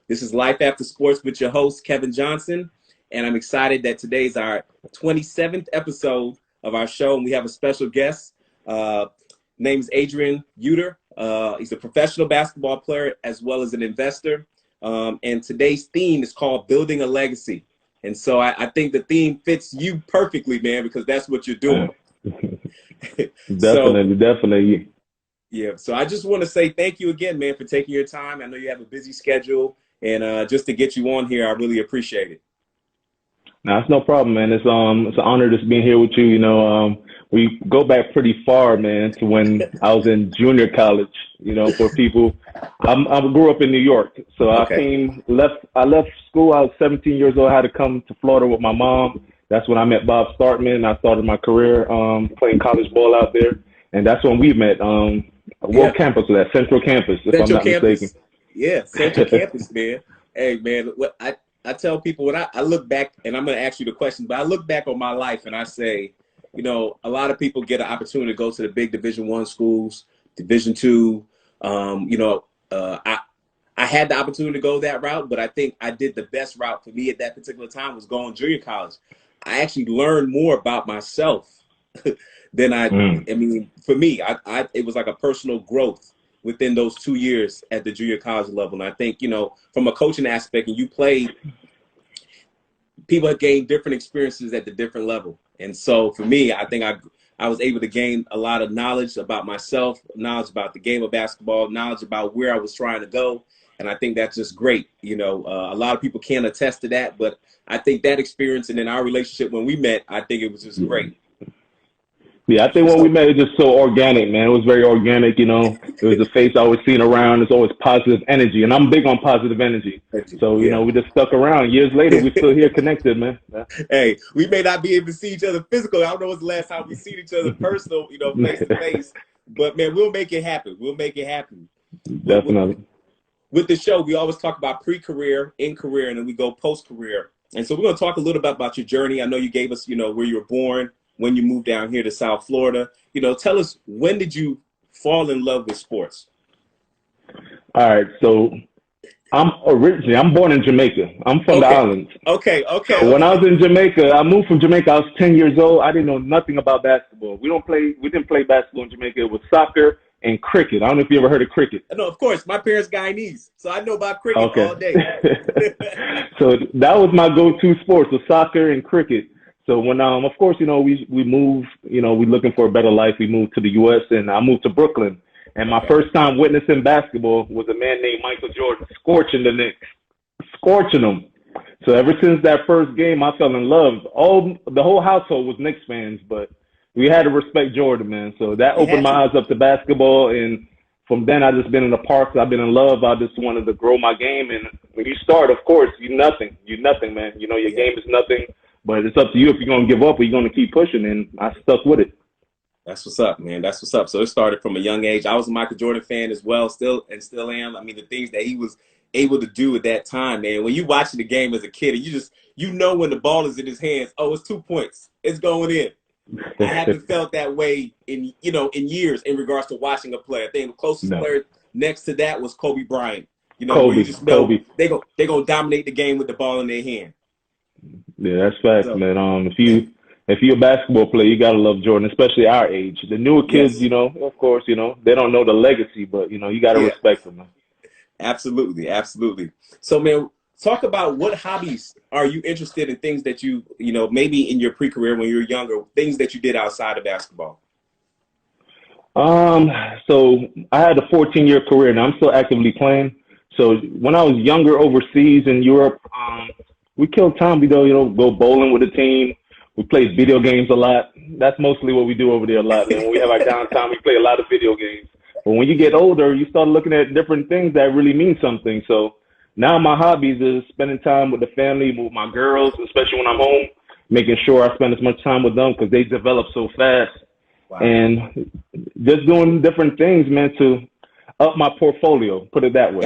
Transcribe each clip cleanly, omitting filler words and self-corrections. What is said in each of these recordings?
This is Life After Sports with your host, Kevin Johnson. And I'm excited that today's our 27th episode of our show. And we have a special guest. Name is Adrain Uter. He's a professional basketball player as well as an investor. And today's theme is called Building a Legacy. And so I think the theme fits you perfectly, man, because that's what you're doing. Definitely. Yeah. So I just want to say thank you again, man, for taking your time. I know you have a busy schedule. And just to get you on here, I really appreciate it. No, it's no problem, man. It's an honor just being here with you. You know, we go back pretty far, man, to when I was in junior college. You know, for people, I grew up in New York, so Okay. I left school. I was 17 years old. I had to come to Florida with my mom. That's when I met Bob Starkman. I started my career playing college ball out there, and that's when we met. What campus was that? Central Campus, if I'm Central not mistaken. Campus. Yeah, Central Campus, man. Hey, man, what I tell people when I look back, and I'm going to ask you the question, but I look back on my life and I say, you know, a lot of people get an opportunity to go to the big Division I schools, Division II. I had the opportunity to go that route, but I think I did the best route for me at that particular time was going junior college. I actually learned more about myself than I mean, for me, it was like a personal growth within those 2 years at the junior college level. And I think, you know, from a coaching aspect, and you played, people have gained different experiences at the different level. And so for me, I think I was able to gain a lot of knowledge about myself, knowledge about the game of basketball, knowledge about where I was trying to go. And I think that's just great. You know, a lot of people can't attest to that, but I think that experience and in our relationship when we met, I think it was just great. Yeah, I think when we met, it was just so organic, man. It was very organic, you know. It was a face I was seeing around. It's always positive energy, and I'm big on positive energy. So, you know, we just stuck around. Years later, we're still here connected, man. Hey, we may not be able to see each other physically. I don't know when's the last time we seen each other personal, you know, face to face. But, man, we'll make it happen. We'll make it happen. Definitely. With the show, we always talk about pre-career, in-career, and then we go post-career. And so we're going to talk a little bit about your journey. I know you gave us, you know, where you were born, when you moved down here to South Florida. You know, tell us, when did you fall in love with sports? All right, so I'm born in Jamaica. I'm from the islands. Okay. So when I was in Jamaica, I moved from Jamaica. I was 10 years old. I didn't know nothing about basketball. We didn't play basketball in Jamaica. It was soccer and cricket. I don't know if you ever heard of cricket. No, of course. My parents Guyanese, so I know about cricket all day. So that was my go-to sports, was soccer and cricket. So when, of course, you know, we moved, you know, we looking for a better life. We moved to the U.S. and I moved to Brooklyn. And my first time witnessing basketball was a man named Michael Jordan scorching the Knicks, scorching them. So ever since that first game, I fell in love. The whole household was Knicks fans, but we had to respect Jordan, man. So that opened my eyes up to basketball. And from then, I just been in the parks. I've been in love. I just wanted to grow my game. And when you start, of course, you nothing, man. You know, your game is nothing. But it's up to you if you're going to give up or you're going to keep pushing, and I stuck with it. That's what's up, man. That's what's up. So it started from a young age. I was a Michael Jordan fan as well, still am. I mean, the things that he was able to do at that time, man. When you watching the game as a kid, and you know when the ball is in his hands, oh, it's 2 points. It's going in. I haven't felt that way in years in regards to watching a player. I think the closest player next to that was Kobe Bryant. You know, where you just know they're gonna dominate the game with the ball in their hand. Yeah, that's facts, man. If you're a basketball player, you gotta love Jordan, especially our age. The newer kids, you know, of course, you know, they don't know the legacy, but you know, you gotta respect them, man. Absolutely. So, man, talk about what hobbies are you interested in, things that you know, maybe in your pre-career when you were younger, things that you did outside of basketball. So I had a 14-year career, and I'm still actively playing. So when I was younger overseas in Europe, we killed time. We go bowling with the team. We played video games a lot. That's mostly what we do over there a lot. And when we have our downtime, we play a lot of video games. But when you get older, you start looking at different things that really mean something. So now my hobbies is spending time with the family, with my girls, especially when I'm home, making sure I spend as much time with them because they develop so fast. Wow. And just doing different things, man, to up my portfolio, put it that way.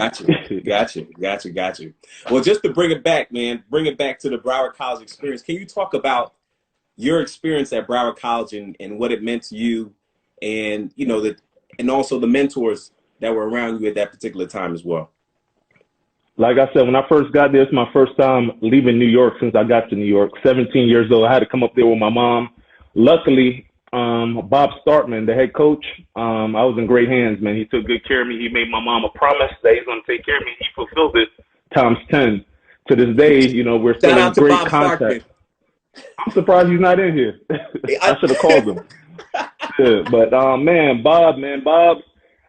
Got you. Well, just to bring it back, man, bring it back to the Broward College experience. Can you talk about your experience at Broward College and what it meant to you, and you know and also the mentors that were around you at that particular time as well? like I said, when I first got there, it's my first time leaving New York since I got to New York. 17 years old. I had to come up there with my mom. Luckily, Bob Starkman, the head coach, I was in great hands, man. He took good care of me. He made my mom a promise that he's going to take care of me. He fulfilled it times 10. To this day, you know, we're still Shout in out to great Bob contact. Starkman. I'm surprised he's not in here. I should have called him. Yeah, but Bob,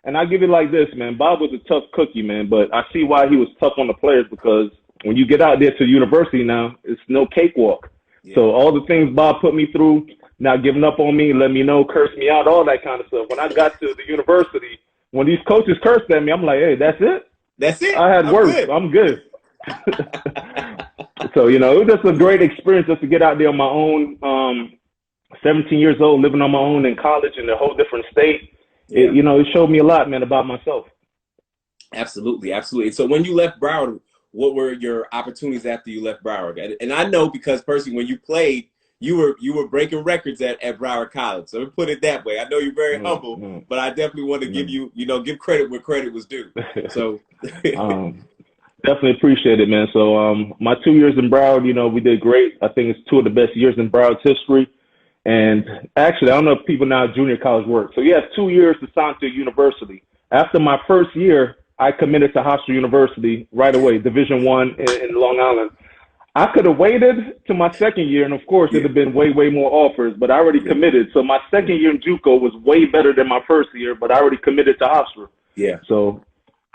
and I give it like this, man. Bob was a tough cookie, man, but I see why he was tough on the players, because when you get out there to university now, it's no cakewalk. Yeah. So all the things Bob put me through, not giving up on me, let me know, curse me out, all that kind of stuff. When I got to the university, when these coaches cursed at me, I'm like, hey, that's it? That's it? I had work. I'm good. So, you know, it was just a great experience just to get out there on my own. 17 years old, living on my own in college in a whole different state. Yeah. You know, it showed me a lot, man, about myself. Absolutely, absolutely. So when you left Broward, what were your opportunities after you left Broward? And I know, because personally, when you played, you were breaking records at Broward College. So put it that way. I know you're very humble, but I definitely want to give you, give credit where credit was due. So definitely appreciate it, man. So my 2 years in Broward, you know, we did great. I think it's two of the best years in Broward's history. And actually, I don't know if people now junior college work. So you have 2 years to sign to a university. After my first year, I committed to Hofstra University right away, Division I in Long Island. I could have waited to my second year, and of course, it'd have been way, way more offers, but I already committed. So my second year in JUCO was way better than my first year, but I already committed to Hofstra. Yeah. So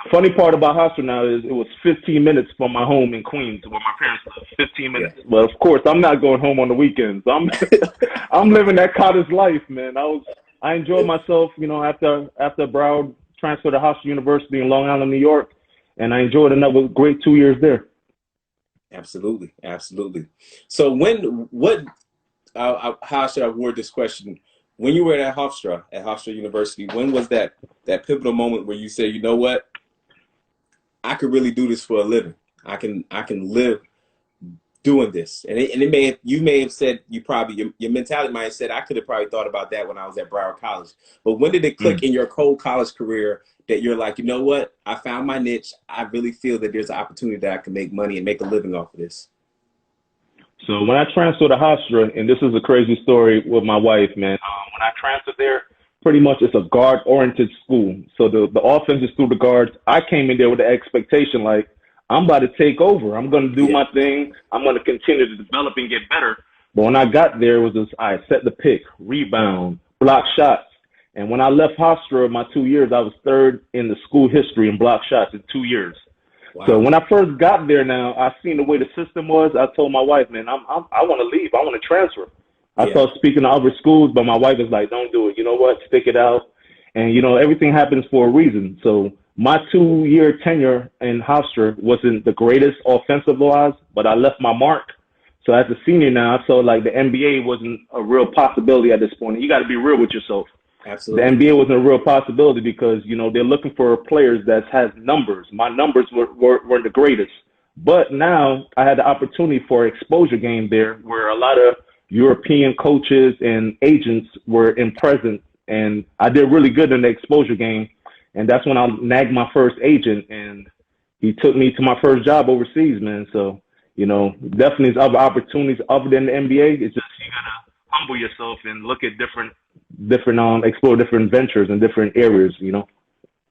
the funny part about Hofstra now is it was 15 minutes from my home in Queens, where my parents live. 15 minutes. Yeah. But of course, I'm not going home on the weekends. I'm living that cottage life, man. I enjoyed myself, you know, after Broward transferred to Hofstra University in Long Island, New York, and I enjoyed another great 2 years there. Absolutely, absolutely. So how should I word this question? When you were at Hofstra University, when was that pivotal moment where you say, you know what, I could really do this for a living. I can live doing this. And you may have said, your mentality might have said, I could have probably thought about that when I was at Broward College. But when did it click in your cold college career that you're like, you know what, I found my niche. I really feel that there's an opportunity that I can make money and make a living off of this? So when I transferred to Hofstra, and this is a crazy story with my wife, man. When I transferred there, pretty much it's a guard-oriented school. So the offense is through the guards. I came in there with the expectation, like, I'm about to take over. I'm going to do my thing. I'm going to continue to develop and get better. But when I got there, it was just, I set the pick, rebound, block shots. And when I left Hofstra, my 2 years, I was third in the school history in block shots in 2 years. Wow. So when I first got there now, I seen the way the system was. I told my wife, man, I want to leave. I want to transfer. I started speaking to other schools, but my wife was like, don't do it. You know what? Stick it out. And, you know, everything happens for a reason. So my 2 year tenure in Hofstra wasn't the greatest offensive-wise, but I left my mark. So as a senior now, I saw like the NBA wasn't a real possibility at this point. You got to be real with yourself. Absolutely. The NBA wasn't a real possibility because, you know, they're looking for players that has numbers. My numbers were the greatest. But now I had the opportunity for an exposure game there where a lot of European coaches and agents were in presence, and I did really good in the exposure game. And that's when I nagged my first agent, and he took me to my first job overseas, man. So, you know, definitely there's other opportunities other than the NBA. It's just you gotta humble yourself and look at explore different ventures in different areas, you know.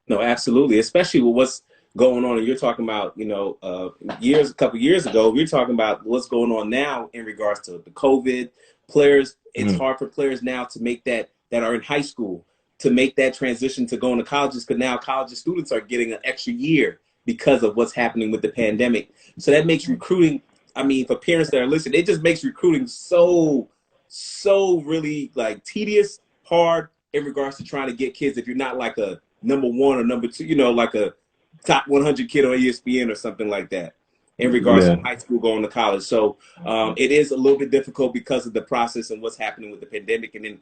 No, absolutely, especially with what's going on. And you're talking about, you know, a couple years ago, we were talking about what's going on now in regards to the COVID players. It's hard for players now to make that are in high school to make that transition to going to colleges, because now college students are getting an extra year because of what's happening with the pandemic. So that makes recruiting, I mean, for parents that are listening, it just makes recruiting so really like tedious, hard in regards to trying to get kids if you're not like a number one or number two, you know, like a top 100 kid on ESPN or something like that in regards to high school going to college. So it is a little bit difficult because of the process and what's happening with the pandemic. And then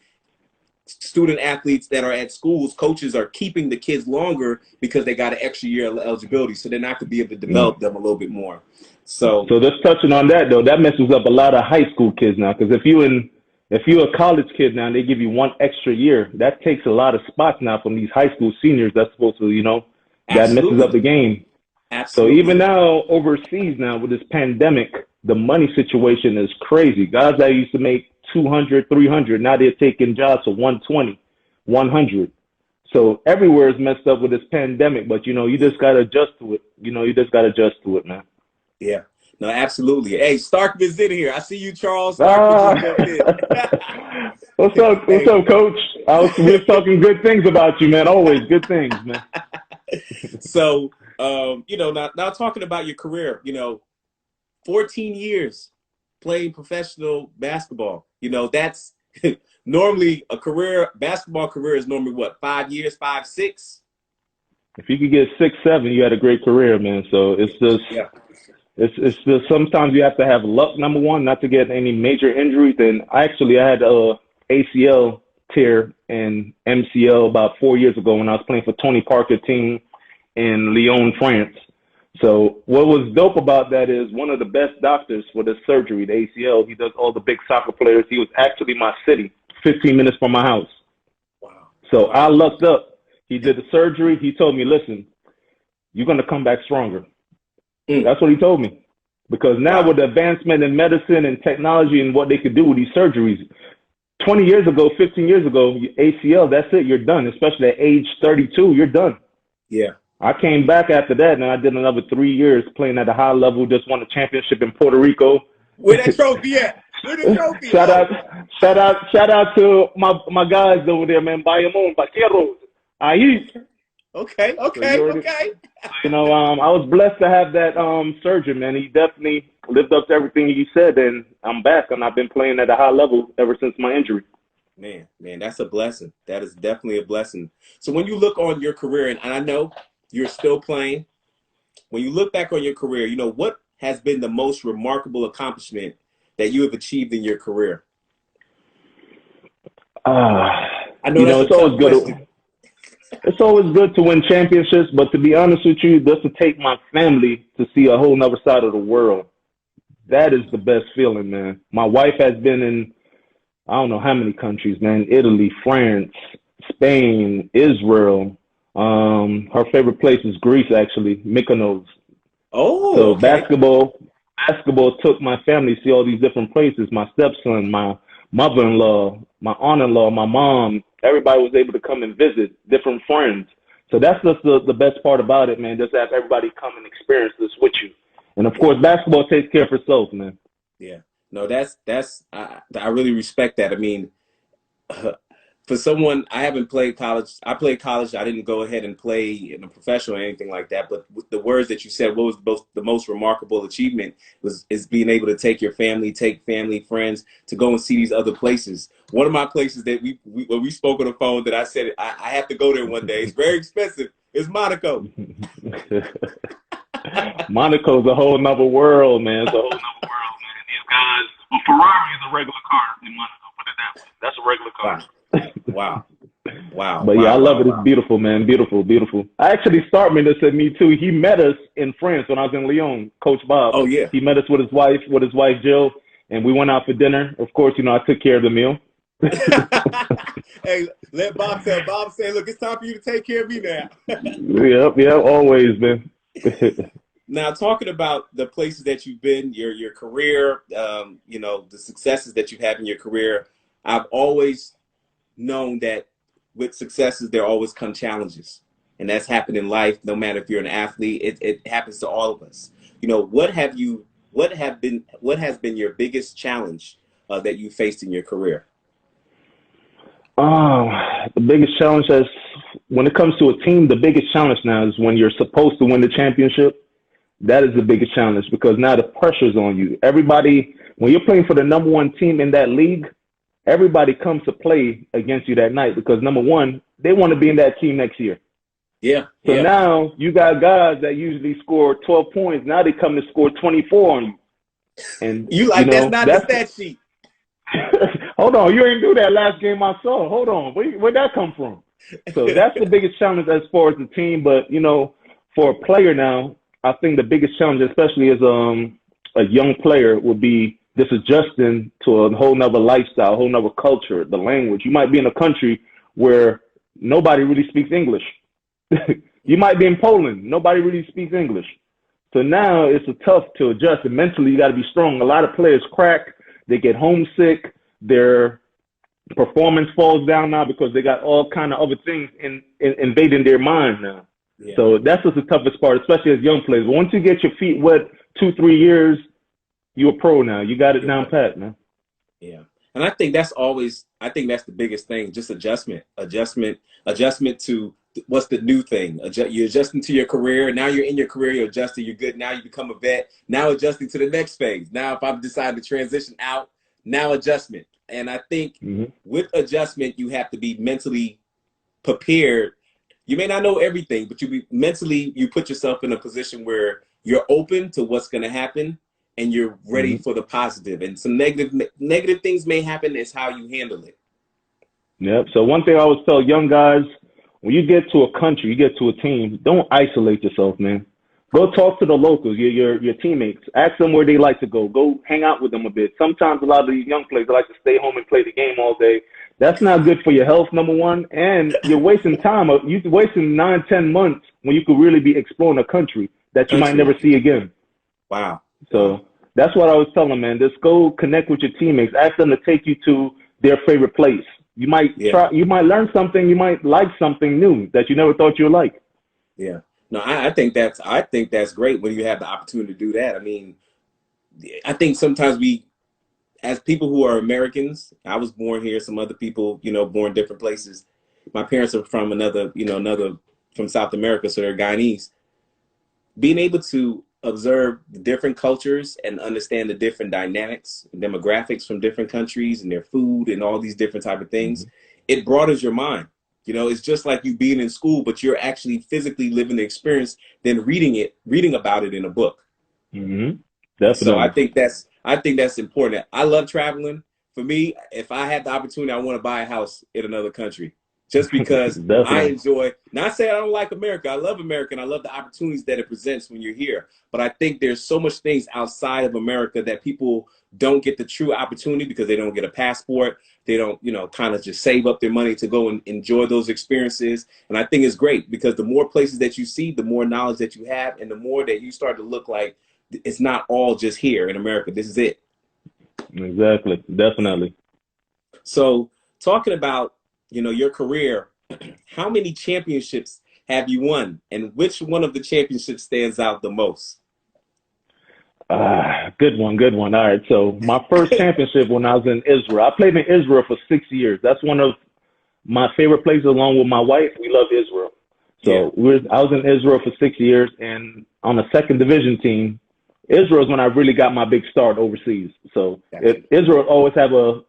student athletes that are at schools, coaches are keeping the kids longer because they got an extra year of eligibility. So they're not going to be able to develop them a little bit more. So just touching on that, though, that messes up a lot of high school kids now. Because if you're a college kid now, they give you one extra year. That takes a lot of spots now from these high school seniors. That's supposed to, you know, that messes up the game. So Absolutely. even now overseas now with this pandemic, the money situation is crazy. Guys that used to make 200, 300, now they're taking jobs for 120, 100. So everywhere is messed up with this pandemic, but you just got to adjust to it. You just got to adjust to it, man. Yeah. No, absolutely. Hey, Starkman's in here. I see you, Charles. Starkman Ah. just jumped in. What's up? What's Hey. up, Coach? We was talking good things about you, man. Always good things, man. So, now talking about your career, 14 years playing professional basketball. That's normally basketball career is normally what, 5 years, 5, 6? If you could get 6, 7, you had a great career, man. So it's just, Yeah. it's just sometimes you have to have luck. Number one, not to get any major injuries. And I had a ACL tear and MCL about 4 years ago when I was playing for Tony Parker team in Lyon, France. So what was dope about that is one of the best doctors for the surgery, the ACL, he does all the big soccer players. He was actually my city, 15 minutes from my house. Wow. So I lucked up. He did the surgery. He told me, listen, you're going to come back stronger. That's what he told me. Because now with the advancement in medicine and technology and what they could do with these surgeries, 20 years ago, 15 years ago, ACL, that's it. You're done. Especially at age 32, you're done. Yeah. I came back after that, and I did another 3 years playing at a high level. Just won a championship in Puerto Rico. Where that trophy at? Where the trophy? Shout out to my guys over there, man. Bayamon, Vaqueros, Ahí. Okay. I was blessed to have that surgeon, man. He definitely lived up to everything he said, and I'm back, and I've been playing at a high level ever since my injury. Man, that's a blessing. That is definitely a blessing. So when you look on your career, and I know you're still playing, when you look back on your career, what has been the most remarkable accomplishment that you have achieved in your career? I know that's it's always good. It's always good to win championships, but to be honest with you, just to take my family to see a whole nother side of the world, that is the best feeling, man. My wife has been in, I don't know how many countries, man. Italy, France, Spain, Israel. Her favorite place is Greece, actually, Mykonos. Oh, so okay. Basketball took my family to see all these different places. My stepson, my mother-in-law, my aunt-in-law, my mom. Everybody was able to come and visit, different friends. So that's just the best part about it, man. Just have everybody come and experience this with you. And, of course, basketball takes care of itself, man. Yeah. No, I really respect that. I mean, for someone, I haven't played college. I played college. I didn't go ahead and play in a professional or anything like that. But with the words that you said, what was the most remarkable achievement is being able to take your family, friends to go and see these other places. One of my places that when we spoke on the phone that I said I have to go there one day. It's very expensive. It's Monaco. Monaco's a whole nother world, man. It's a whole nother world, man. These guys, Ferrari is a regular car in Monaco. Put it that way. That's a regular car. Wow. But yeah, I love it. It's beautiful, man. Beautiful. I actually Starkman that said me too. He met us in France when I was in Lyon, Coach Bob. Oh yeah. He met us with his wife Jill, and we went out for dinner. Of course, I took care of the meal. Hey, let Bob tell. Bob say, look, it's time for you to take care of me now. Yep, always, man. Now, talking about the places that you've been, your career, the successes that you've had in your career, I've always known that with successes, there always come challenges. And that's happened in life, no matter if you're an athlete, it happens to all of us. What has been your biggest challenge that you faced in your career? The biggest challenge is when it comes to a team, the biggest challenge now is when you're supposed to win the championship. That is the biggest challenge because now the pressure's on you. Everybody, when you're playing for the number one team in that league, everybody comes to play against you that night because, number one, they want to be in that team next year. Yeah. So now you got guys that usually score 12 points. Now they come to score 24 on you. And that's not the stat sheet. Hold on. You ain't do that last game I saw. Hold on. Where'd that come from? So that's the biggest challenge as far as the team. But, for a player now, I think the biggest challenge, especially as a young player, would be just adjusting to a whole nother lifestyle, a whole nother culture, the language. You might be in a country where nobody really speaks English. You might be in Poland. Nobody really speaks English. So now it's tough to adjust. And mentally, you got to be strong. A lot of players crack. They get homesick. Their performance falls down now because they got all kind of other things invading their mind now. Yeah. So that's just the toughest part, especially as young players. But once you get your feet wet 2-3 years, you're a pro now. You got it down pat, man. Yeah. And I think that's the biggest thing, just adjustment to what's the new thing. You're adjusting to your career. Now you're in your career, you're adjusting, you're good. Now you become a vet. Now adjusting to the next phase. Now if I've decided to transition out, now adjustment. And I think with adjustment, you have to be mentally prepared. You may not know everything, but you put yourself in a position where you're open to what's going to happen and you're ready for the positive. And some negative things may happen. It's how you handle it. Yep. So one thing I always tell young guys, when you get to a country, you get to a team, don't isolate yourself, man. Go talk to the locals, your teammates. Ask them where they like to go. Go hang out with them a bit. Sometimes a lot of these young players like to stay home and play the game all day. That's not good for your health, number one. And you're wasting time. You're wasting 9-10 months when you could really be exploring a country that you might never see again. Wow. So that's what I was telling them, man. Just go connect with your teammates. Ask them to take you to their favorite place. You might you might learn something. You might like something new that you never thought you would like. Yeah. No, I think that's great when you have the opportunity to do that. I mean, I think sometimes as people who are Americans, I was born here, some other people, born different places. My parents are from from South America, so they're Guyanese. Being able to observe the different cultures and understand the different dynamics and demographics from different countries and their food and all these different type of things, it broadens your mind. It's just like you being in school, but you're actually physically living the experience than reading about it in a book. Definitely. So I think that's important. I love traveling. For me, if I had the opportunity, I want to buy a house in another country just because I enjoy, not saying I don't like America. I love America and I love the opportunities that it presents when you're here. But I think there's so much things outside of America that people don't get the true opportunity because they don't get a passport. They don't, kind of just save up their money to go and enjoy those experiences. And I think it's great because the more places that you see, the more knowledge that you have, and the more that you start to look like it's not all just here in America. This is it. Exactly. Definitely. So talking about, your career, how many championships have you won? And which one of the championships stands out the most? Good one. All right. So my first championship when I was in Israel, I played in Israel for 6 years. That's one of my favorite places along with my wife. We love Israel. So I was in Israel for 6 years and on a second division team. Israel is when I really got my big start overseas. So Israel always have a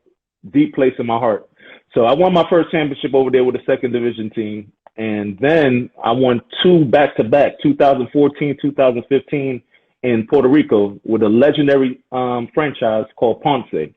deep place in my heart. So I won my first championship over there with the second division team. And then I won 2 back-to-back, 2014, 2015 in Puerto Rico with a legendary franchise called Ponce.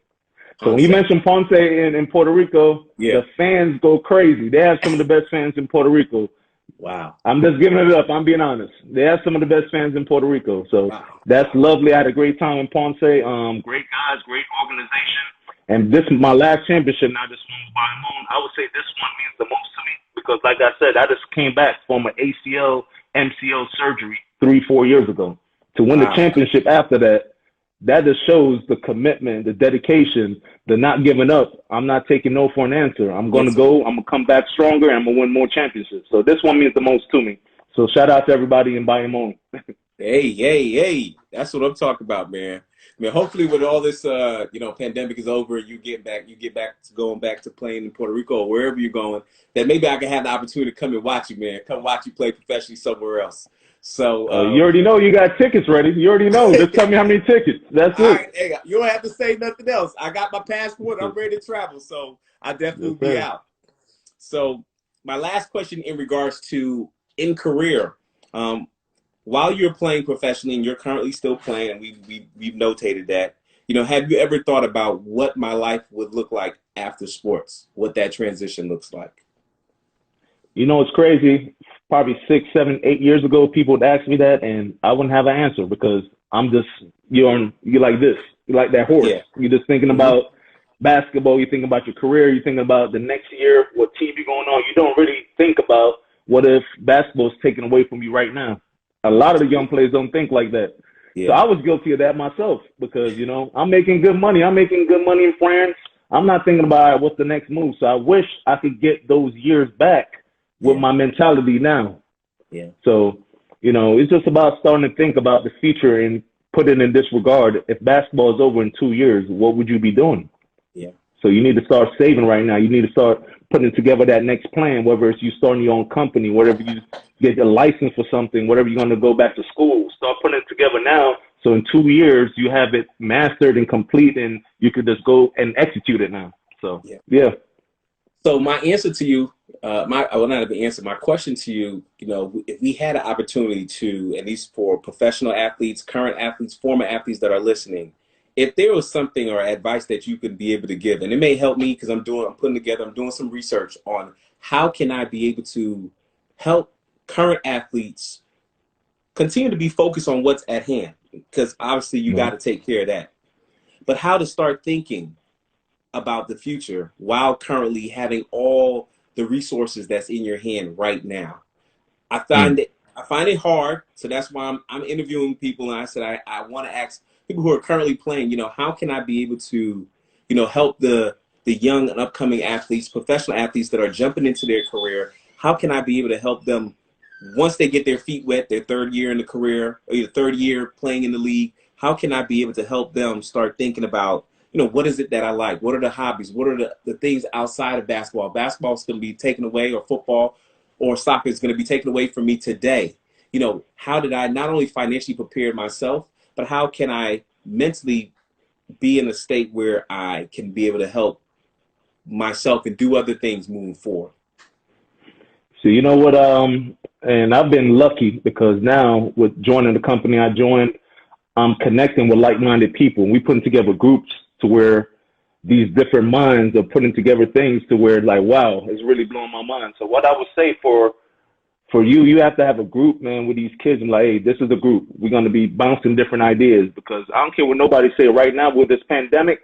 So when you mention Ponce in Puerto Rico, the fans go crazy. They have some of the best fans in Puerto Rico. Wow. I'm just giving it up. I'm being honest. They have some of the best fans in Puerto Rico. So that's lovely. I had a great time in Ponce. Great guys, great organization. And this is my last championship now, this one by Moon. I would say this one means the most to me because, like I said, I just came back from an ACL, MCL surgery 3-4 years ago. To win the championship after that, that just shows the commitment, the dedication, the not giving up. I'm not taking no for an answer. I'm going to go. I'm going to come back stronger, and I'm going to win more championships. So this one means the most to me. So shout out to everybody in Bayamon. Hey. That's what I'm talking about, man. I mean, hopefully with all this, pandemic is over and you get back to going back to playing in Puerto Rico or wherever you're going, that maybe I can have the opportunity to come and watch you, man. Come watch you play professionally somewhere else. So you already know you got tickets ready. You already know. Just tell me how many tickets. That's it. Right, hey, you don't have to say nothing else. I got my passport. I'm ready to travel. So I definitely will be out. So my last question in regards to in career, while you're playing professionally and you're currently still playing, and we've notated that, have you ever thought about what my life would look like after sports, what that transition looks like? It's crazy. Probably 6, 7, 8 years ago, people would ask me that, and I wouldn't have an answer because I'm just, you're like this. You're like that horse. Yeah. You're just thinking about basketball. You're thinking about your career. You're thinking about the next year, what team you're going on. You don't really think about what if basketball is taken away from you right now? A lot of the young players don't think like that. Yeah. So I was guilty of that myself because, you know, I'm making good money. I'm making good money in France. I'm not thinking about what's the next move. So I wish I could get those years back with my mentality now. Yeah. So, you know, it's just about starting to think about the future and put it in this regard. If basketball is over in 2 years, what would you be doing? Yeah. So you need to start saving right now. You need to start putting together that next plan, whether it's you starting your own company, whatever you get a license for something, whatever you're going to go back to school. Start putting it together now. So in 2 years, you have it mastered and complete, and you could just go and execute it now. So, yeah. So my answer to you, I will not have an answer. My question to you, you know, if we had an opportunity to, at least for professional athletes, current athletes, former athletes that are listening, if there was something or advice that you could be able to give, and it may help me because I'm doing some research on how can I be able to help current athletes continue to be focused on what's at hand, because obviously you got to take care of that, but how to start thinking about the future while currently having all the resources that's in your hand right now. I find it hard, so that's why I'm interviewing people, and I said I want to ask people who are currently playing, you know, how can I be able to, you know, help the young and upcoming athletes, professional athletes that are jumping into their career? How can I be able to help them once they get their feet wet, their third year in the career, or your third year playing in the league? How can I be able to help them start thinking about, you know, what is it that I like? What are the hobbies? What are the things outside of basketball? Basketball is going to be taken away, or football or soccer is going to be taken away from me today. You know, how did I not only financially prepare myself, but how can I mentally be in a state where I can be able to help myself and do other things moving forward? So you know what, and I've been lucky because now with joining the company I joined, I'm connecting with like-minded people. We putting together groups to where these different minds are putting together things to where, like, wow, it's really blowing my mind. So what I would say for you, you have to have a group, man, with these kids. And like, hey, this is a group. We're going to be bouncing different ideas, because I don't care what nobody say right now with this pandemic.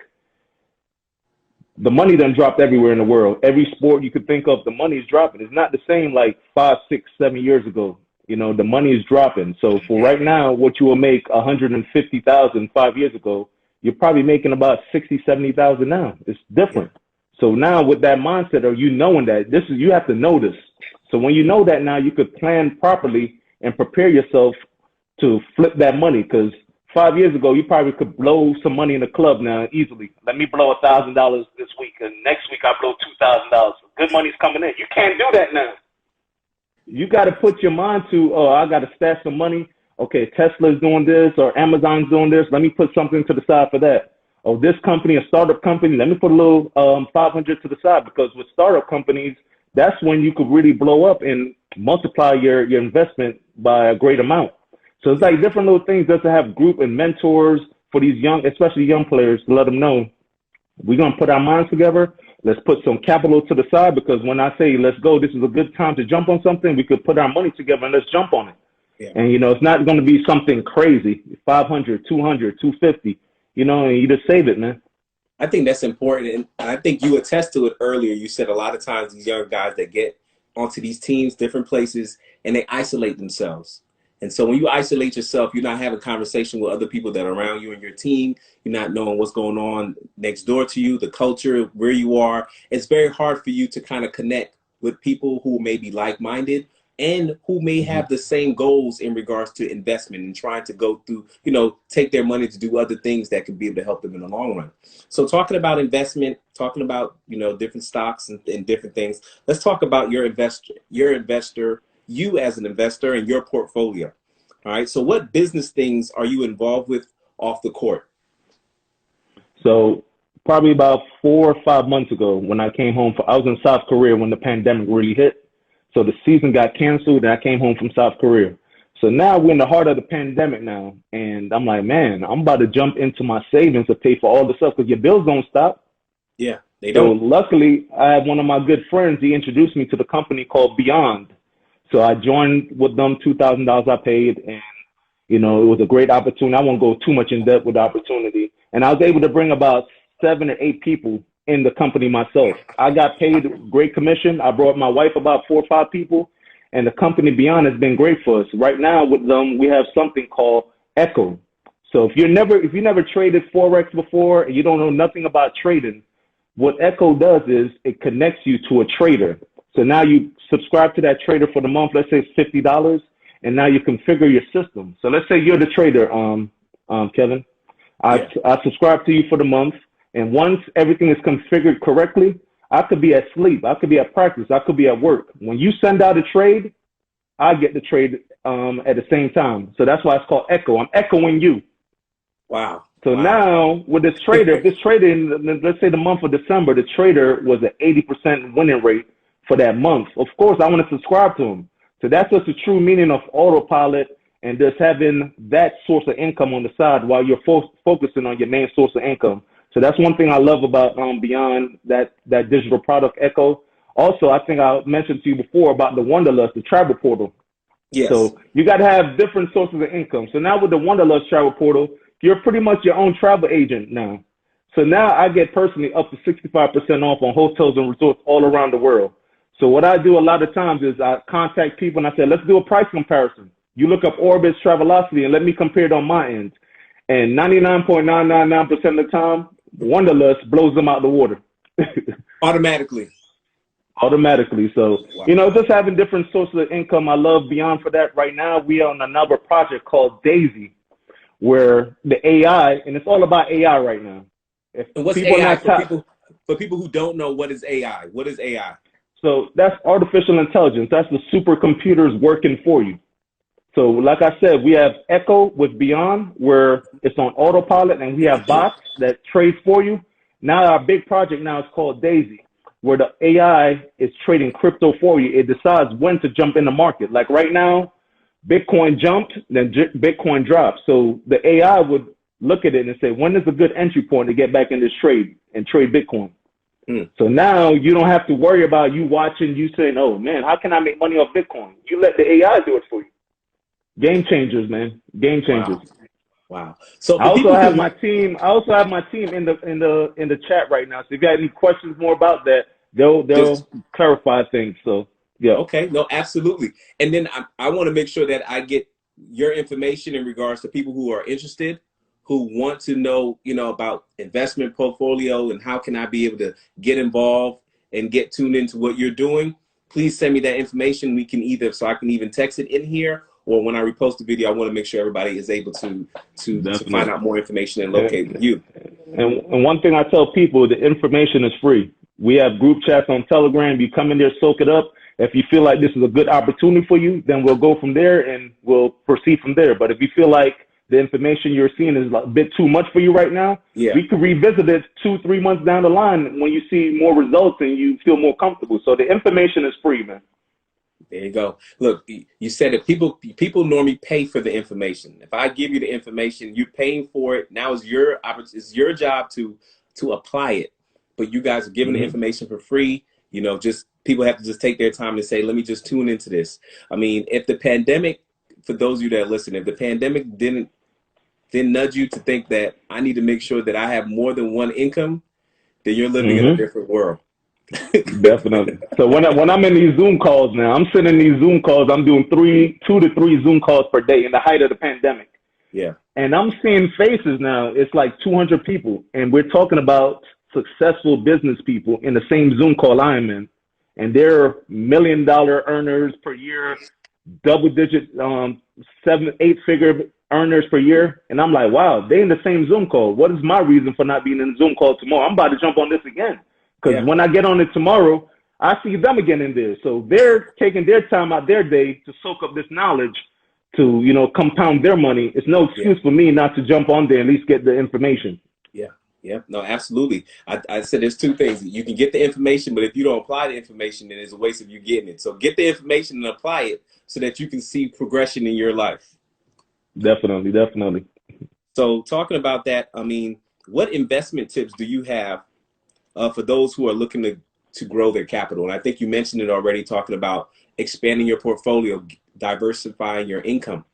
The money done dropped everywhere in the world. Every sport you could think of, the money is dropping. It's not the same like 5, 6, 7 years ago. You know, the money is dropping. So for right now, what you will make 150,000 5 years ago, you're probably making about 60, 70,000 now. It's different. So now with that mindset, or you knowing that this is, you have to know this. So when you know that now, you could plan properly and prepare yourself to flip that money. Because 5 years ago, you probably could blow some money in the club now easily. Let me blow $1,000 this week, and next week I blow $2,000. Good money's coming in. You can't do that now. You got to put your mind to, oh, I got to stash some money. Okay, Tesla's doing this, or Amazon's doing this. Let me put something to the side for that. Oh, this company, a startup company, let me put a little 500 to the side, because with startup companies, that's when you could really blow up and multiply your investment by a great amount. So it's like different little things just to have group and mentors for these young, especially young players, to let them know we're going to put our minds together. Let's put some capital to the side, because when I say let's go, this is a good time to jump on something. We could put our money together and let's jump on it. Yeah. And, you know, it's not going to be something crazy, 500, 200, 250, you know, and you just save it, man. I think that's important. And I think you attest to it earlier. You said a lot of times these young guys that get onto these teams, different places, and they isolate themselves. And so when you isolate yourself, you're not having conversation with other people that are around you and your team. You're not knowing what's going on next door to you, the culture, where you are. It's very hard for you to kind of connect with people who may be like-minded and who may have the same goals in regards to investment and trying to go through, you know, take their money to do other things that could be able to help them in the long run. So talking about investment, talking about, you know, different stocks and different things, let's talk about you as an investor and your portfolio. All right. So what business things are you involved with off the court? So probably about 4 or 5 months ago, when I came home, I was in South Korea when the pandemic really hit. So the season got canceled and I came home from South Korea. So now we're in the heart of the pandemic now. And I'm like, man, I'm about to jump into my savings to pay for all the stuff, because your bills don't stop. Yeah, they don't. So luckily, I have one of my good friends. He introduced me to the company called Beyond. So I joined with them, $2,000 I paid. And, you know, it was a great opportunity. I won't go too much in depth with the opportunity. And I was able to bring about 7 or 8 people in the company myself. I got paid great commission. I brought my wife about 4 or 5 people, and the company Beyond has been great for us. Right now with them, we have something called Echo. So if you never traded Forex before and you don't know nothing about trading, what Echo does is it connects you to a trader. So now you subscribe to that trader for the month. Let's say it's $50, and now you configure your system. So let's say you're the trader, Kevin. I subscribe to you for the month, and once everything is configured correctly, I could be at sleep, I could be at practice, I could be at work. When you send out a trade, I get the trade at the same time. So that's why it's called Echo. I'm echoing you. Wow. So now with this trader, if this trader, let's say the month of December, the trader was at 80% winning rate for that month. Of course, I want to subscribe to him. So that's just the true meaning of autopilot and just having that source of income on the side while you're focusing on your main source of income. So that's one thing I love about Beyond that digital product Echo. Also, I think I mentioned to you before about the Wanderlust, the travel portal. Yes. So you got to have different sources of income. So now with the Wanderlust travel portal, you're pretty much your own travel agent now. So now I get personally up to 65% off on hotels and resorts all around the world. So what I do a lot of times is I contact people and I say, let's do a price comparison. You look up Orbitz, Travelocity, and let me compare it on my end. And 99.999% of the time, Wanderlust blows them out the water. Automatically. So, wow. Just having different sources of income. I love Beyond for that. Right now, we are on another project called Davie, where the AI, and it's all about AI right now. And what's AI for people who don't know what is AI? What is AI? So that's artificial intelligence. That's the supercomputers working for you. So like I said, we have Echo with Beyond, where it's on autopilot, and we have bots that trade for you. Now our big project now is called Daisy, where the AI is trading crypto for you. It decides when to jump in the market. Like right now, Bitcoin jumped, then Bitcoin dropped. So the AI would look at it and say, when is a good entry point to get back in this trade and trade Bitcoin? So now you don't have to worry about you watching, you saying, oh man, how can I make money off Bitcoin? You let the AI do it for you. Game changers, man. Game changers. Wow. So I also have my team in the chat right now. So if you have any questions more about that, they'll clarify things. So yeah. Okay. No, absolutely. And then I want to make sure that I get your information in regards to people who are interested, who want to know, about investment portfolio and how can I be able to get involved and get tuned into what you're doing. Please send me that information. We can so I can even text it in here, or when I repost the video, I want to make sure everybody is able to find out more information and locate you. And one thing I tell people, the information is free. We have group chats on Telegram. You come in there, soak it up. If you feel like this is a good opportunity for you, then we'll go from there and we'll proceed from there. But if you feel like the information you're seeing is a bit too much for you right now, we could revisit it 2-3 months down the line when you see more results and you feel more comfortable. So the information is free, man. There you go. Look, you said that people normally pay for the information. If I give you the information, you're paying for it. Now it's your job to apply it. But you guys are giving the information for free. Just people have to just take their time and say, let me just tune into this. I mean, if the pandemic, for those of you that listen, if the pandemic didn't nudge you to think that I need to make sure that I have more than one income, then you're living in a different world. Definitely. So when I'm in these Zoom calls now, I'm sitting in these Zoom calls, I'm doing 2 to 3 Zoom calls per day in the height of the pandemic. Yeah. And I'm seeing faces now. It's like 200 people, and we're talking about successful business people in the same Zoom call I am in, and they're $1 million earners per year, double-digit 7-8-figure earners per year. And I'm like, wow, they in the same Zoom call. What is my reason for not being in the Zoom call tomorrow? I'm about to jump on this again. Because when I get on it tomorrow, I see them again in there. So they're taking their time out their day to soak up this knowledge to, compound their money. It's no excuse for me not to jump on there and at least get the information. Yeah, no, absolutely. I said there's 2 things. You can get the information, but if you don't apply the information, then it's a waste of you getting it. So get the information and apply it so that you can see progression in your life. Definitely. So talking about that, I mean, what investment tips do you have for those who are looking to grow their capital? And I think you mentioned it already, talking about expanding your portfolio, diversifying your income,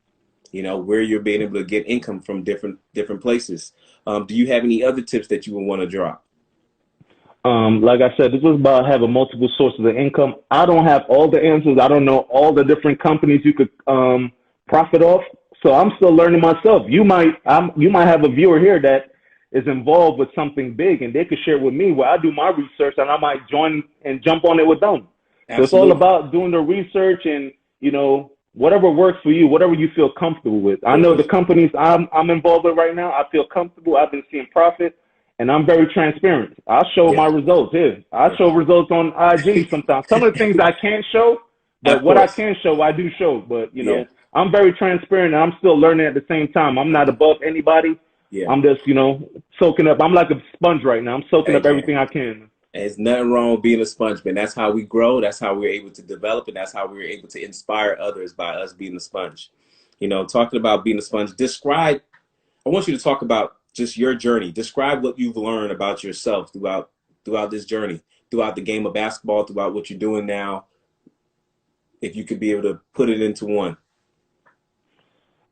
where you're being able to get income from different places. Do you have any other tips that you would want to drop? Like I said, this was about having multiple sources of income. I don't have all the answers. I don't know all the different companies you could profit off. So I'm still learning myself. You might have a viewer here that is involved with something big, and they could share with me where I do my research, and I might join and jump on it with them. Absolutely. So it's all about doing the research and, you know, whatever works for you, whatever you feel comfortable with. I know the companies I'm involved with right now, I feel comfortable. I've been seeing profit, and I'm very transparent. I show my results here. I show results on IG sometimes. Some of the things I can't show, but what I can show, I do show. But, you know, I'm very transparent, and I'm still learning at the same time. I'm not above anybody. I'm just, you know, soaking up. I'm like a sponge right now. I'm soaking up everything I can. There's nothing wrong with being a sponge, man. That's how we grow. That's how we're able to develop, and that's how we're able to inspire others by us being a sponge. You know, talking about being a sponge, I want you to talk about just your journey. Describe what you've learned about yourself throughout this journey, throughout the game of basketball, throughout what you're doing now. If you could be able to put it into one.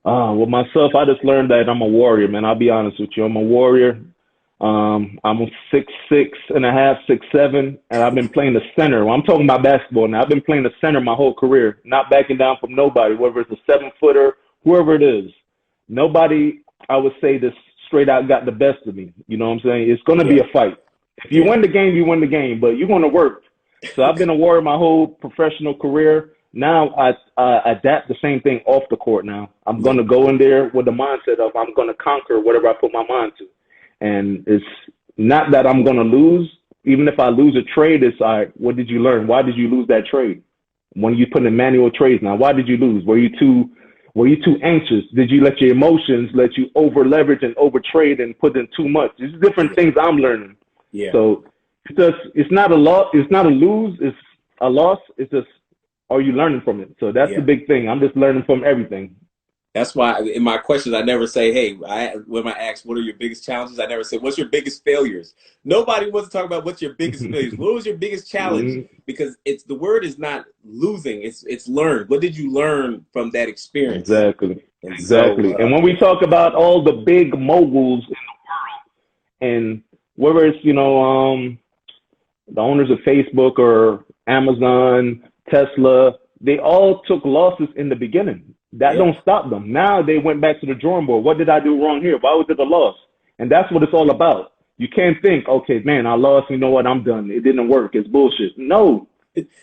With myself, I just learned that I'm a warrior, man. I'll be honest with you. I'm a warrior. I'm 6'6" and a half, 6'7", and I've been playing the center. Well, I'm talking about basketball now. I've been playing the center my whole career, not backing down from nobody, whether it's a 7-footer, whoever it is. Nobody, I would say, this straight out got the best of me. You know what I'm saying? It's going to be a fight. If you win the game, you win the game, but you're going to work. So I've been a warrior my whole professional career. Now I adapt the same thing off the court now. I'm going to go in there with the mindset of I'm going to conquer whatever I put my mind to. And it's not that I'm going to lose. Even if I lose a trade, it's all right, what did you learn? Why did you lose that trade? When you put in manual trades now, why did you lose? Were you too anxious? Did you let your emotions let you over leverage and over trade and put in too much? There's different things I'm learning. So it's not a loss. It's not a lose. It's a loss. It's just, are you learning from it? So that's the big thing. I'm just learning from everything. That's why in my questions, I never say, hey, when I ask, what are your biggest challenges? I never say, what's your biggest failures? Nobody wants to talk about what's your biggest failures. What was your biggest challenge? Because the word is not losing. It's learned. What did you learn from that experience? Exactly. And when we talk about all the big moguls in the world, and whether it's, you know, the owners of Facebook or Amazon, Tesla, they all took losses in the beginning. That don't stop them. Now they went back to the drawing board. What did I do wrong here? Why was it a loss? And that's what it's all about. You can't think, okay, man, I lost. You know what? I'm done. It didn't work. It's bullshit. No.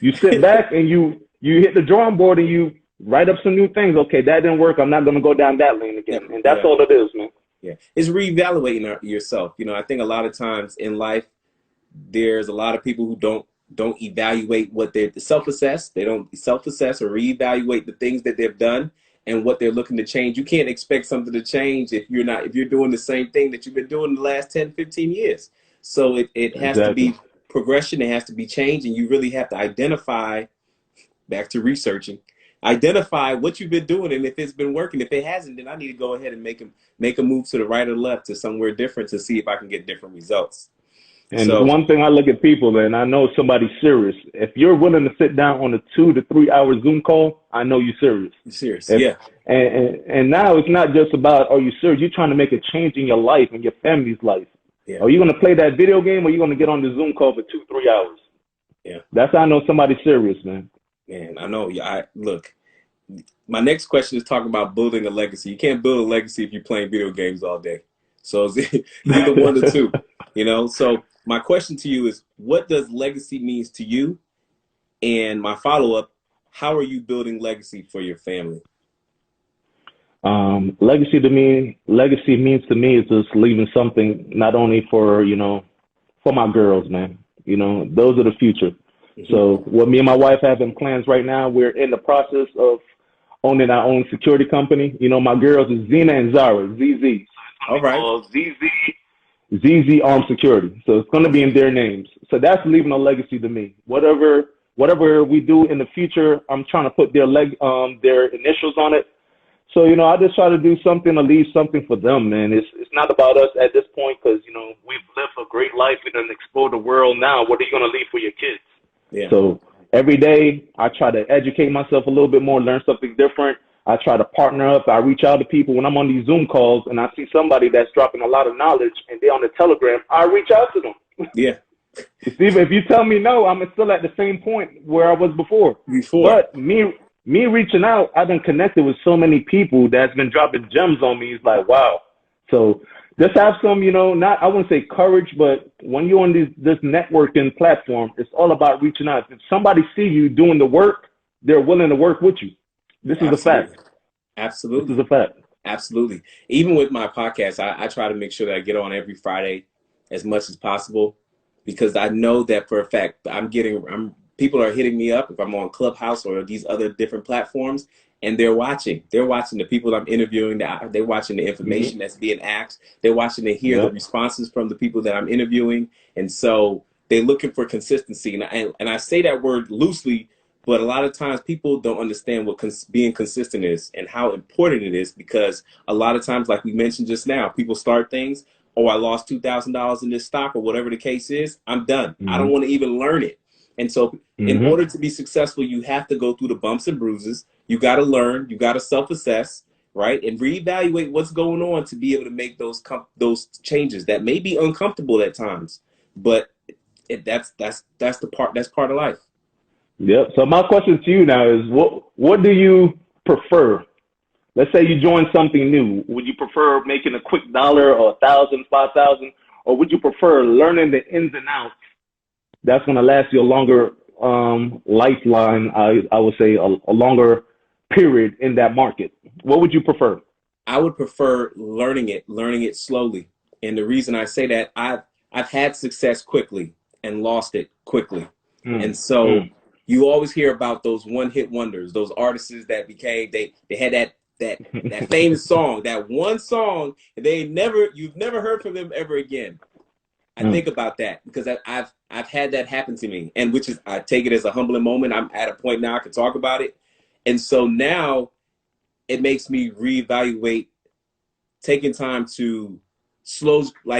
You sit back and you hit the drawing board and you write up some new things. Okay, that didn't work. I'm not going to go down that lane again. And that's all it is, man. Yeah. It's reevaluating yourself. You know, I think a lot of times in life, there's a lot of people who don't evaluate what they're self-assess. They don't self-assess or reevaluate the things that they've done and what they're looking to change. You can't expect something to change if you're doing the same thing that you've been doing the last 10, 15 years. So it has to be progression. It has to be change. And you really have to identify, back to researching, identify what you've been doing. And if it's been working, if it hasn't, then I need to go ahead and make a move to the right or left to somewhere different to see if I can get different results. And one thing I look at people, and I know somebody's serious. If you're willing to sit down on a 2 to 3 hour Zoom call, I know you're serious. You're serious, And now it's not just about, are you serious? You're trying to make a change in your life and your family's life. Yeah. Are you going to play that video game, or are you going to get on the Zoom call for 2-3 hours? Yeah. That's how I know somebody's serious, man. Man, I know. Look, my next question is talking about building a legacy. You can't build a legacy if you're playing video games all day. So it's either one or two, you know? So my question to you is, what does legacy means to you? And my follow-up, how are you building legacy for your family? Legacy means to me is just leaving something not only for, you know, for my girls, man. You know, those are the future. Mm-hmm. So what me and my wife have in plans right now, we're in the process of owning our own security company. You know, my girls is Zena and Zara, ZZ. All right. ZZ Armed Security. So it's going to be in their names. So that's leaving a legacy to me. Whatever we do in the future, I'm trying to put their initials on it. So, you know, I just try to do something to leave something for them, man. It's not about us at this point because, you know, we've lived a great life. We done explored the world now. What are you going to leave for your kids? Yeah. So every day I try to educate myself a little bit more, learn something different. I try to partner up. I reach out to people when I'm on these Zoom calls and I see somebody that's dropping a lot of knowledge and they're on the Telegram. I reach out to them. Yeah. If you tell me no, I'm still at the same point where I was before. But me reaching out, I've been connected with so many people that's been dropping gems on me. It's like, wow. So just have some, not, I wouldn't say courage, but when you're on this networking platform, it's all about reaching out. If somebody see you doing the work, they're willing to work with you. This is a fact. Absolutely. This is a fact. Absolutely. Even with my podcast, I try to make sure that I get on every Friday as much as possible, because I know that for a fact people are hitting me up if I'm on Clubhouse or these other different platforms, and they're watching the people I'm interviewing, they're watching the information that's being asked. They're watching to hear the responses from the people that I'm interviewing. And so they're looking for consistency. And I say that word loosely, but a lot of times people don't understand what being consistent is and how important it is, because a lot of times, like we mentioned just now, people start things. Oh, I lost $2,000 in this stock or whatever the case is. I'm done. I don't want to even learn it. And so in order to be successful, you have to go through the bumps and bruises. You got to learn. You got to self-assess, right? And reevaluate what's going on to be able to make those changes that may be uncomfortable at times. But that's part of life. Yep. So my question to you now is, what do you prefer? Let's say you join something new. Would you prefer making a quick $1 or 1,000, 5,000, or would you prefer learning the ins and outs? That's going to last you a longer lifeline. I would say a longer period in that market. What would you prefer? I would prefer learning it slowly. And the reason I say that, I've had success quickly and lost it quickly. And so you always hear about those one-hit wonders, those artists that they had that famous song, that one song, and you've never heard from them ever again. I think about that because I've had that happen to me, and I take it as a humbling moment. I'm at a point now I can talk about it. And so now it makes me reevaluate, taking time to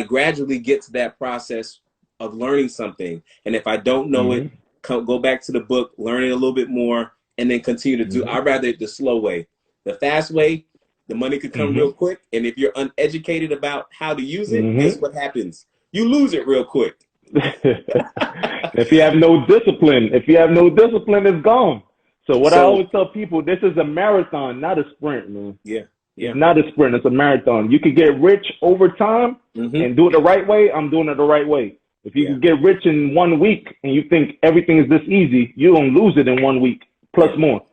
gradually get to that process of learning something. And if I don't know it, go back to the book, learn it a little bit more, and then continue to do. I'd rather the slow way. The fast way, the money could come real quick. And if you're uneducated about how to use it, guess what happens? You lose it real quick. If you have no discipline, it's gone. So what I always tell people, this is a marathon, not a sprint, man. Yeah. It's not a sprint, it's a marathon. You can get rich over time and do it the right way. I'm doing it the right way. If you can get rich in 1 week and you think everything is this easy, you're going to lose it in 1 week, plus more.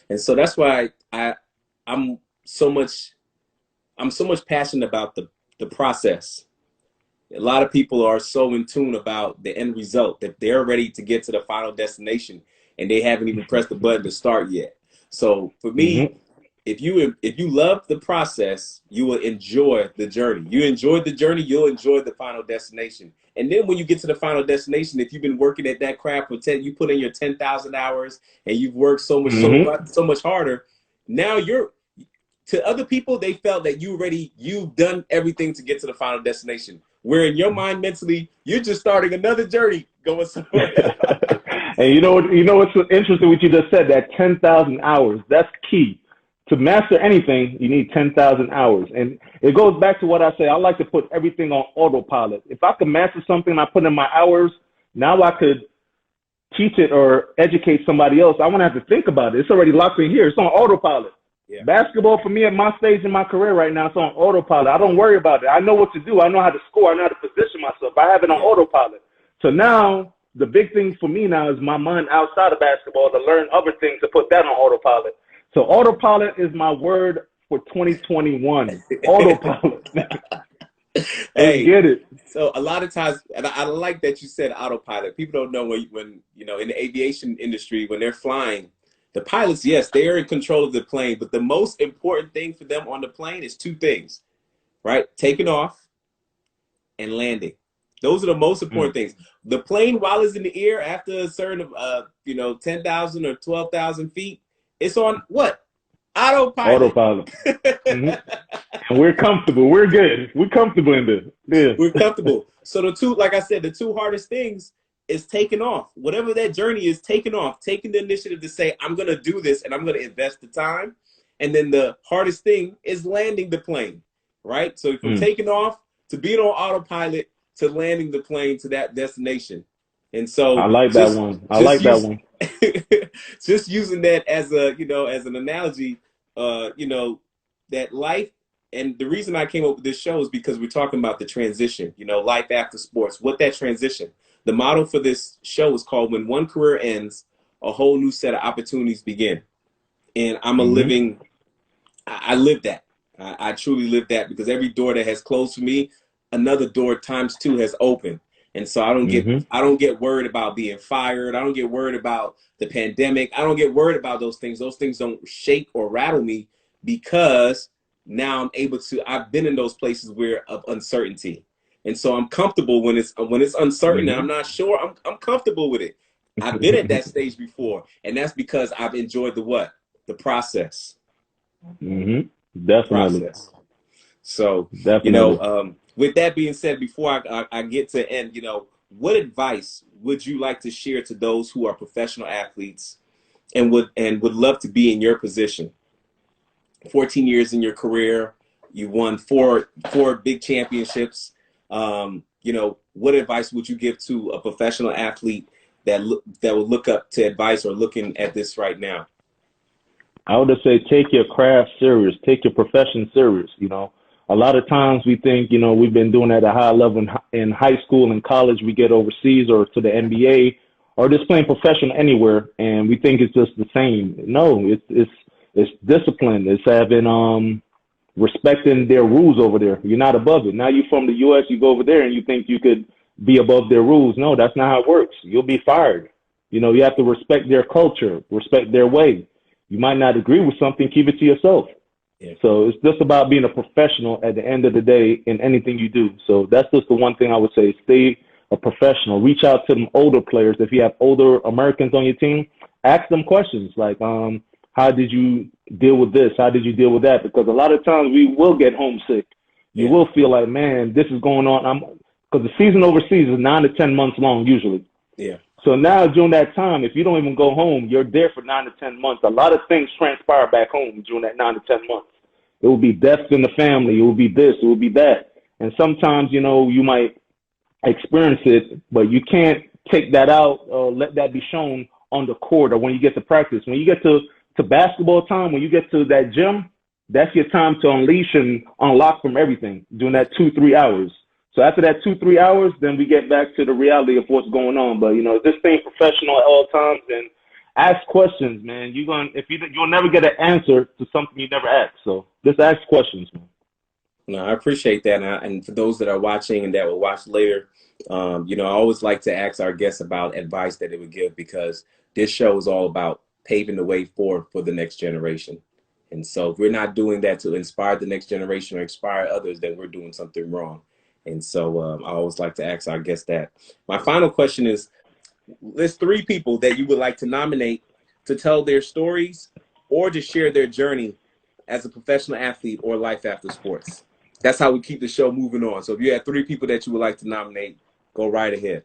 And so that's why I'm so much passionate about the process. A lot of people are so in tune about the end result that they're ready to get to the final destination and they haven't even pressed the button to start yet. So for me, if you love the process, you will enjoy the journey. You enjoy the journey, you'll enjoy the final destination. And then when you get to the final destination, if you've been working at that craft for you put in your 10,000 hours and you've worked so much harder, now to other people, they felt that you've done everything to get to the final destination. Where in your mind mentally, you're just starting another journey going somewhere. And you know what's interesting what you just said, that 10,000 hours, that's key. To master anything, you need 10,000 hours. And it goes back to what I say. I like to put everything on autopilot. If I could master something, I put in my hours, now I could teach it or educate somebody else. I won't have to think about it. It's already locked in here. It's on autopilot. Yeah. Basketball for me at my stage in my career right now, it's on autopilot. I don't worry about it. I know what to do. I know how to score. I know how to position myself. I have it on autopilot. So now the big thing for me now is my mind outside of basketball to learn other things, to put that on autopilot. So autopilot is my word for 2021. Autopilot. Hey, get it. So a lot of times, and I like that you said autopilot. People don't know when in the aviation industry, when they're flying, the pilots, yes, they are in control of the plane, but the most important thing for them on the plane is two things, right? Taking off and landing. Those are the most important things. The plane, while it's in the air, after a certain 10,000 or 12,000 feet, it's on what? Autopilot. And we're comfortable. We're good. We're comfortable in this. Yeah. We're comfortable. So the two hardest things is taking off. Whatever that journey is, taking off, taking the initiative to say, I'm going to do this and I'm going to invest the time. And then the hardest thing is landing the plane, right? So from taking off to being on autopilot, to landing the plane to that destination. And so I like that one. I like that one. Just using that as a, you know, as an analogy, you know, that life, and the reason I came up with this show is because we're talking about the transition, you know, life after sports, what that transition. The motto for this show is called "When One Career Ends, a Whole New Set of Opportunities Begin." And I'm a living, I live that. I truly live that, because every door that has closed for me, another door times two has opened. And so I don't get worried about being fired. I don't get worried about the pandemic. I don't get worried about those things. Those things don't shake or rattle me, because now I'm able to, I've been in those places where of uncertainty. And so I'm comfortable when it's uncertain and I'm not sure, I'm comfortable with it. I've been at that stage before, and that's because I've enjoyed the what? The process. Definitely. Process. So, definitely. You know, with that being said, before I get to end, you know, what advice would you like to share to those who are professional athletes and would love to be in your position? 14 years in your career, you won four big championships. You know, what advice would you give to a professional athlete that will look up to advice or looking at this right now? I would just say, take your craft serious, take your profession serious. You know, a lot of times we think, you know, we've been doing at a high level in high school and college, we get overseas or to the NBA or just playing professional anywhere, and we think it's just the same. No, it's discipline. It's having respecting their rules over there. You're not above it. Now you're from the U.S., you go over there and you think you could be above their rules. No, that's not how it works. You'll be fired. You know, you have to respect their culture, respect their way. You might not agree with something, keep it to yourself. Yeah. So it's just about being a professional at the end of the day in anything you do. So that's just the one thing I would say. Stay a professional. Reach out to them older players. If you have older Americans on your team, ask them questions like, how did you deal with this? How did you deal with that? Because a lot of times we will get homesick. You will feel like, man, this is going on. Because the season overseas is 9 to 10 months long usually. Yeah. So now during that time, if you don't even go home, you're there for 9 to 10 months. A lot of things transpire back home during that 9 to 10 months. It will be deaths in the family. It will be this. It will be that. And sometimes, you know, you might experience it, but you can't take that out or let that be shown on the court or when you get to practice. When you get to basketball time, when you get to that gym, that's your time to unleash and unlock from everything during that 2-3 hours. So after that 2-3 hours, then we get back to the reality of what's going on. But, you know, just staying professional at all times and ask questions, man. You'll never get an answer to something you never asked. So just ask questions, man. No, I appreciate that. And for those that are watching and that will watch later, you know, I always like to ask our guests about advice that they would give, because this show is all about paving the way forward for the next generation. And so if we're not doing that to inspire the next generation or inspire others, then we're doing something wrong. And so I always like to ask our guests that. My final question is, list 3 people that you would like to nominate to tell their stories or to share their journey as a professional athlete or life after sports. That's how we keep the show moving on. So if you have 3 people that you would like to nominate, go right ahead.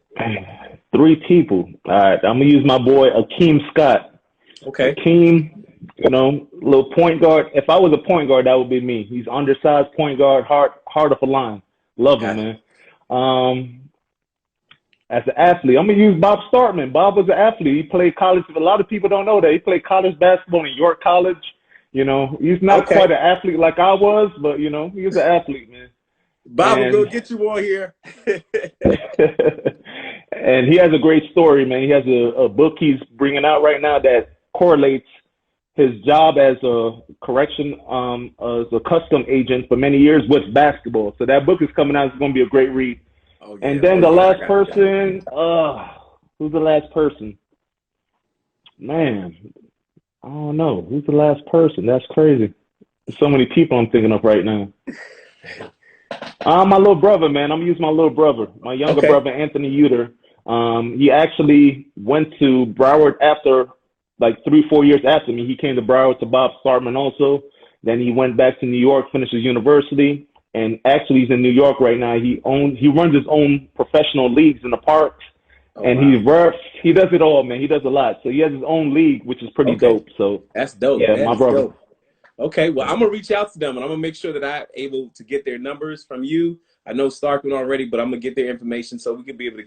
3 people. All right, I'm going to use my boy, Akeem Scott. Okay. Akeem, you know, little point guard. If I was a point guard, that would be me. He's undersized point guard, heart of a lion. Love him, man. As an athlete, I'm going to use Bob Starkman. Bob was an athlete. He played college. A lot of people don't know that. He played college basketball in York College. You know, he's not quite an athlete like I was, but, you know, he was an athlete, man. Bob will go get you on here. And he has a great story, man. He has a book he's bringing out right now that correlates his job as a as a custom agent for many years with basketball. So that book is coming out. It's going to be a great read. Oh, yeah. And then the last person, who's the last person? Man, I don't know. Who's the last person? That's crazy. There's so many people I'm thinking of right now. My little brother, man. I'm going to use my little brother, my younger brother, Adrain Uter. He actually went to Broward after, like 3-4 years after me. He came to Broward to Bob Starkman also. Then he went back to New York, finished his university, and actually he's in New York right now. He runs his own professional leagues in the parks, and he does it all, man. He does a lot. So he has his own league, which is pretty dope. So that's dope. Yeah, my brother. Dope. Okay, well, I'm going to reach out to them, and I'm going to make sure that I'm able to get their numbers from you. I know Starkman already, but I'm gonna get their information so we can be able to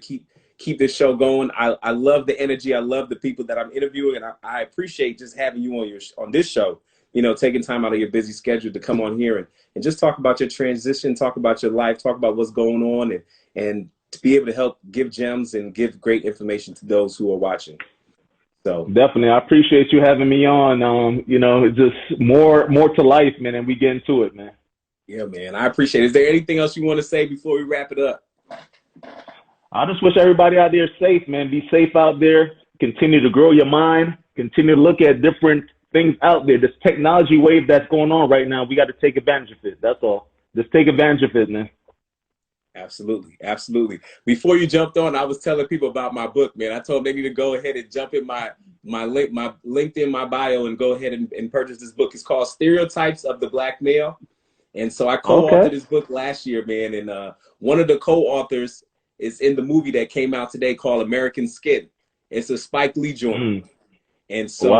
keep this show going. I love the energy. I love the people that I'm interviewing, and I appreciate just having you on this show. You know, taking time out of your busy schedule to come on here and just talk about your transition, talk about your life, talk about what's going on, and to be able to help give gems and give great information to those who are watching. So definitely, I appreciate you having me on. You know, it's just more to life, man, and we get into it, man. Yeah, man, I appreciate it. Is there anything else you want to say before we wrap it up? I just wish everybody out there safe, man. Be safe out there. Continue to grow your mind. Continue to look at different things out there. This technology wave that's going on right now, we got to take advantage of it. That's all. Just take advantage of it, man. Absolutely. Absolutely. Before you jumped on, I was telling people about my book, man. I told them they need to go ahead and jump in my LinkedIn, my bio, and go ahead and purchase this book. It's called Stereotypes of the Black Male. And so I co-authored this book last year, man. And one of the co-authors is in the movie that came out today called American Skin. It's a Spike Lee joint. And so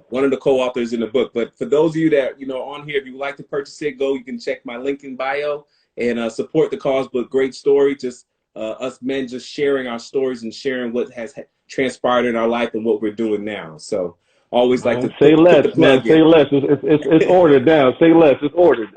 one of the co-authors in the book. But for those of you that, you know, on here, if you would like to purchase it, you can check my link in bio and support the cause. But great story, just us men just sharing our stories and sharing what has transpired in our life and what we're doing now. So always like to say less, man. Say less. It's ordered down. Say less. It's ordered.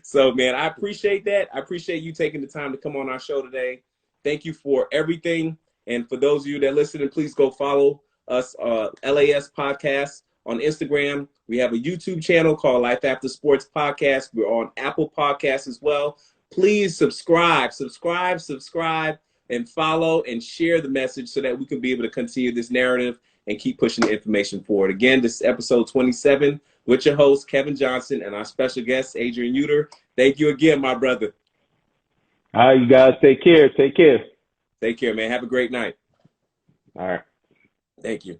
So, man, I appreciate that. I appreciate you taking the time to come on our show today. Thank you for everything. And for those of you that listen, please go follow us, LAS Podcast on Instagram. We have a YouTube channel called Life After Sports Podcast. We're on Apple Podcasts as well. Please subscribe, and follow and share the message so that we can be able to continue this narrative and keep pushing the information forward. Again, this is episode 27 with your host, Kevin Johnson, and our special guest, Adrain Uter. Thank you again, my brother. All right, you guys, take care. Take care. Take care, man. Have a great night. All right. Thank you.